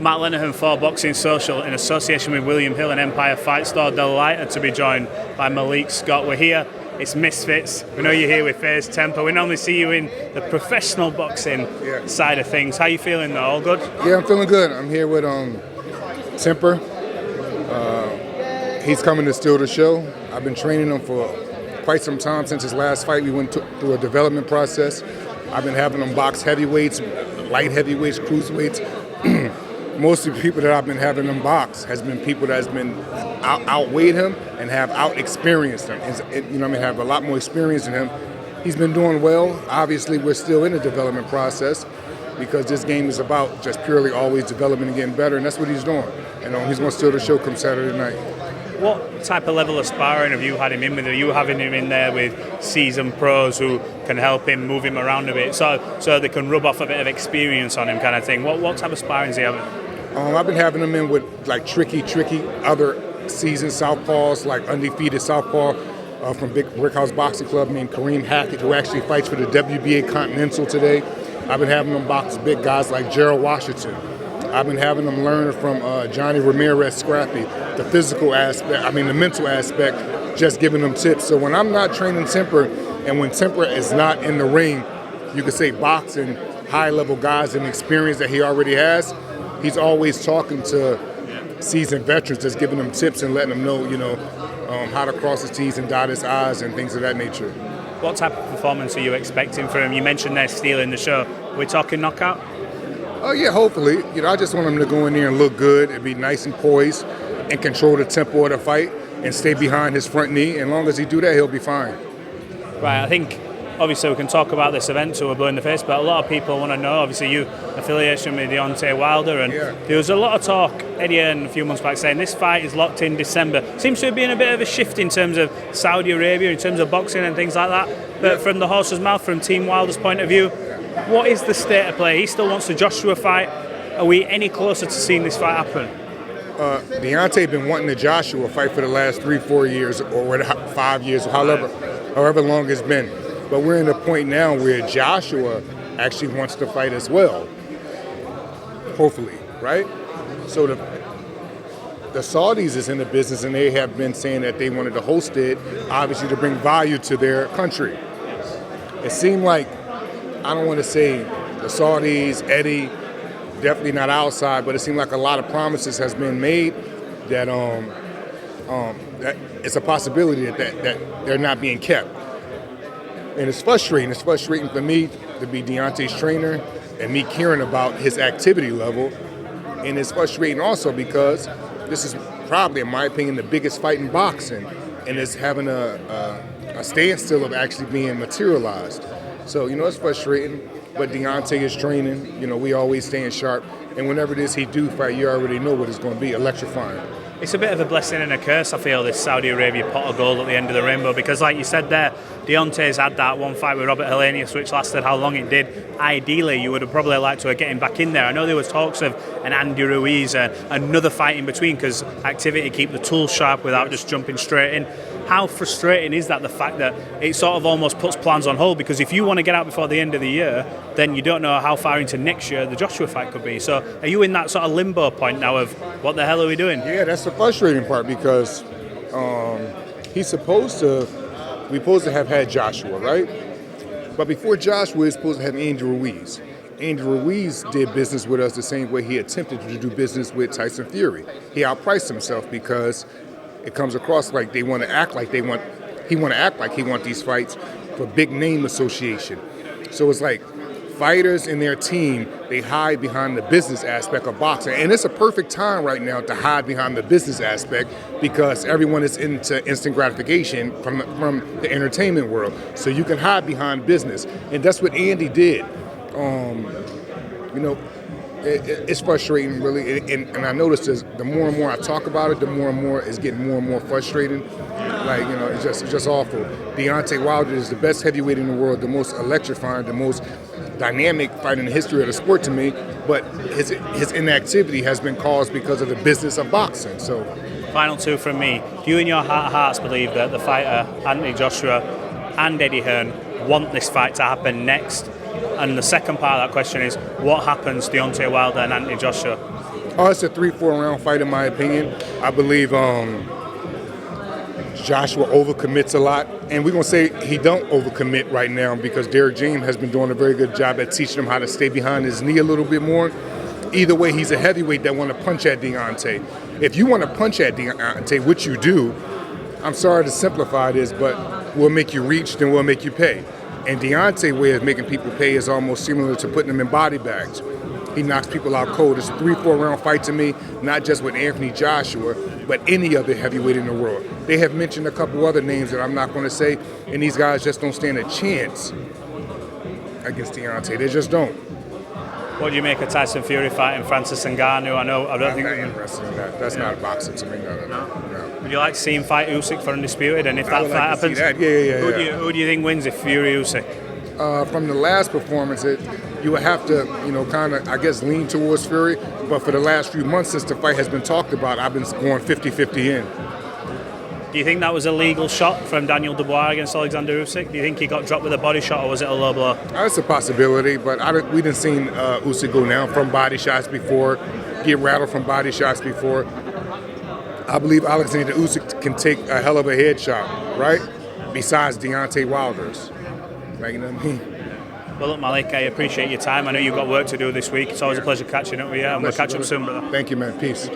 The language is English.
Matt Lenihan for Boxing Social in association with William Hill and Empire Fight Store. Delighted to be joined by Malik Scott. We're here, it's Misfits. We know you're here with Faze Temper. We normally see you in the professional boxing side of things. How you feeling though? All good? Yeah, I'm feeling good. I'm here with Temper. He's coming to steal the show. I've been training him for quite some time. Since his last fight, we went through a development process. I've been having him box heavyweights, light heavyweights, cruiserweights. Most of the people that I've been having them box has been people that has been outweighed him and have out-experienced him. Have a lot more experience than him. He's been doing well. Obviously, we're still in the development process because this game is about just purely always developing and getting better, and that's what he's doing. And he's going to steal the show come Saturday night. What type of level of sparring have you had him in with? Are you having him in there with seasoned pros who can help him move him around a bit so they can rub off a bit of experience on him kind of thing? What type of sparring is he having? I've been having him in with like tricky other seasoned southpaws, like undefeated southpaw from Big Brickhouse Boxing Club named Kareem Hackett, who actually fights for the WBA Continental today. I've been having him box big guys like Gerald Washington. I've been having them learn from Johnny Ramirez Scrappy, the physical aspect, the mental aspect, just giving them tips. So when I'm not training Temper, and when Temper is not in the ring, you could say boxing high-level guys and experience that he already has, he's always talking to seasoned veterans, just giving them tips and letting them know, how to cross his T's and dot his I's and things of that nature. What type of performance are you expecting from him? You mentioned they're stealing the show. We're talking knockout? Oh yeah, hopefully. I just want him to go in there and look good and be nice and poised and control the tempo of the fight and stay behind his front knee. And as long as he do that, he'll be fine. Right, I think obviously we can talk about this event till we're blue in the face, but a lot of people want to know, obviously you affiliation with Deontay Wilder, and there was a lot of talk, Eddie Hearn a few months back saying this fight is locked in December. Seems to have been a bit of a shift in terms of Saudi Arabia, in terms of boxing and things like that. But from the horse's mouth, from Team Wilder's point of view, what is the state of play? He still wants the Joshua fight. Are we any closer to seeing this fight happen? Deontay been wanting the Joshua fight for the last 3-4 years or 5 years, however long it's been. But we're in a point now where Joshua actually wants to fight as well. Hopefully, right? So the Saudis is in the business, and they have been saying that they wanted to host it, obviously to bring value to their country. It seemed like, I don't want to say the Saudis, Eddie, definitely not outside, but it seemed like a lot of promises has been made that that it's a possibility that they're not being kept. And it's frustrating. It's frustrating for me to be Deontay's trainer and me caring about his activity level. And it's frustrating also because this is probably, in my opinion, the biggest fight in boxing, and it's having a standstill of actually being materialized. So, it's frustrating, but Deontay is training. We always staying sharp. And whenever it is he do fight, you already know what it's going to be, electrifying. It's a bit of a blessing and a curse, I feel, this Saudi Arabia pot of gold at the end of the rainbow, because like you said there, Deontay's had that one fight with Robert Helenius, which lasted how long it did. Ideally, you would have probably liked to get him back in there. I know there was talks of an Andy Ruiz, another fight in between, because activity keep the tools sharp without just jumping straight in. How frustrating is that, the fact that it sort of almost puts plans on hold? Because if you want to get out before the end of the year, then you don't know how far into next year the Joshua fight could be. So are you in that sort of limbo point now of what the hell are we doing? Yeah, that's the frustrating part, because we're supposed to have had Joshua, right? But before Joshua, we're supposed to have Andy Ruiz. Andy Ruiz did business with us the same way he attempted to do business with Tyson Fury. He outpriced himself because it comes across like he want to act like he want these fights for big name association. So it's like fighters and their team, they hide behind the business aspect of boxing. And it's a perfect time right now to hide behind the business aspect, because everyone is into instant gratification from the entertainment world. So you can hide behind business. And that's what Andy did. It's frustrating, really, and I noticed the more and more I talk about it, the more and more it's getting more and more frustrating. It's just awful. Deontay Wilder is the best heavyweight in the world, the most electrifying, the most dynamic fight in the history of the sport to me, but his inactivity has been caused because of the business of boxing. So, final two from me. Do you in your heart of hearts believe that the fighter, Anthony Joshua and Eddie Hearn, want this fight to happen next? And the second part of that question is, what happens Deontay Wilder and Anthony Joshua? Oh, it's a 3-4 round fight in my opinion. I believe Joshua overcommits a lot, and we're going to say he don't overcommit right now because Derek James has been doing a very good job at teaching him how to stay behind his knee a little bit more. Either way, he's a heavyweight that want to punch at Deontay. If you want to punch at Deontay, which you do, I'm sorry to simplify this, but we'll make you reach, then we'll make you pay. And Deontay's way of making people pay is almost similar to putting them in body bags. He knocks people out cold. It's a 3-4 round fight to me, not just with Anthony Joshua, but any other heavyweight in the world. They have mentioned a couple other names that I'm not going to say, and these guys just don't stand a chance against Deontay. They just don't. What do you make of Tyson Fury fighting Francis Ngannou? I'm not interested in that. That's not boxing to me. No. Would you like to see him fight Usyk for Undisputed? And if that fight happens, who do you think wins if Fury Usyk? From the last performance, you would have to, kind of, I guess, lean towards Fury. But for the last few months since the fight has been talked about, I've been going 50-50 in. Do you think that was a legal shot from Daniel Dubois against Oleksandr Usyk? Do you think he got dropped with a body shot, or was it a low blow? That's a possibility, but we didn't see Usyk go down from body shots before, get rattled from body shots before. I believe Oleksandr Usyk can take a hell of a headshot, right? Besides Deontay Wilder's. Like, you know what I mean? Well, look, Malik, I appreciate your time. I know you've got work to do this week. It's always a pleasure catching up with you, and we'll catch up soon, brother. Thank you, man. Peace.